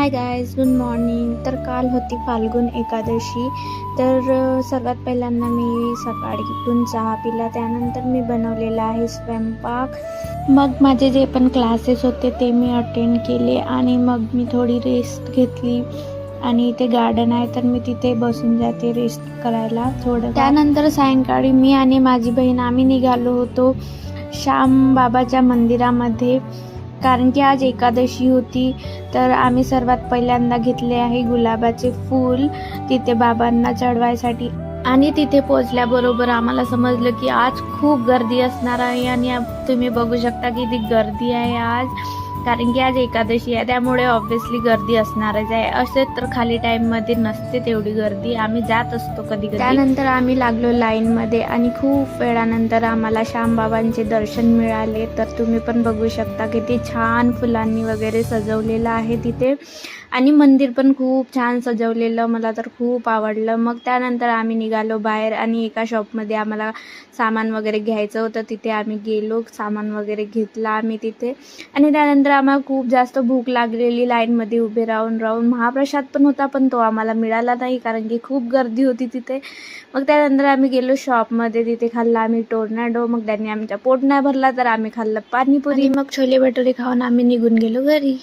Hi guys, good morning. तर काल होती फाल्गुन एकादशी. तर सर्वात पहिल्यांदा मी सकाळी उठून चहा पिला. त्यानंतर मी बनवलेला आहे स्वयंपाक. मग माझे जे पण क्लासेस होते ते मी अटेंड केले आणि मग मी थोडी रेस्ट घेतली. आणि इथे गार्डन आहे तर मी तिथे बसून जाते रेस्ट करायला थोडं. त्यानंतर सायंकाळी मी आणि माझी बहीण आम्ही निघालो होतो श्याम बाबाच्या मंदिरामध्ये, कारण की आज एकादशी होती. तर आम्ही सर्वात पहिल्यांदा घेतले आहे गुलाबाचे फूल तिथे बाबांना चढवायसाठी. आणि तिथे पोचल्याबरोबर आम्हाला समजलं की आज खूप गर्दी असणार आहे. आणि तुम्ही बघू शकता की ती गर्दी आहे आज, कारण की आज एकादशी आहे त्यामुळे ऑब्व्हियसली गर्दी असणारच आहे. असे तर खाली टाईममध्ये नसते तेवढी गर्दी, आम्ही जात असतो कधी कधी. त्यानंतर आम्ही लागलो लाईनमध्ये आणि खूप वेळानंतर आम्हाला श्यामबाबांचे दर्शन मिळाले. तर तुम्ही पण बघू शकता किती छान फुलांनी वगैरे सजवलेलं आहे तिथे, आणि मंदिर पण खूप छान सजवलेलं, मला तर खूप आवडलं. मग त्यानंतर आम्ही निघालो बाहेर आणि एका शॉपमध्ये आम्हाला सामान वगैरे घ्यायचं होतं. तिथे आम्ही गेलो, सामान वगैरे घेतला आम्ही तिथे. आणि त्यानंतर आम्हाला खूप जास्त भूक लागलेली, लाईनमध्ये उभे राहून महाप्रसाद पण होता पण तो आम्हाला मिळाला नाही कारण की खूप गर्दी होती तिथे. मग त्यानंतर आम्ही गेलो शॉपमध्ये, तिथे खाल्ला आम्ही टोर्नाडो. मग त्यांनी आमचा पोट नाही भरला तर आम्ही खाल्लं पाणीपुरी. मग छोले भटुरे खाऊन आम्ही निघून गेलो घरी.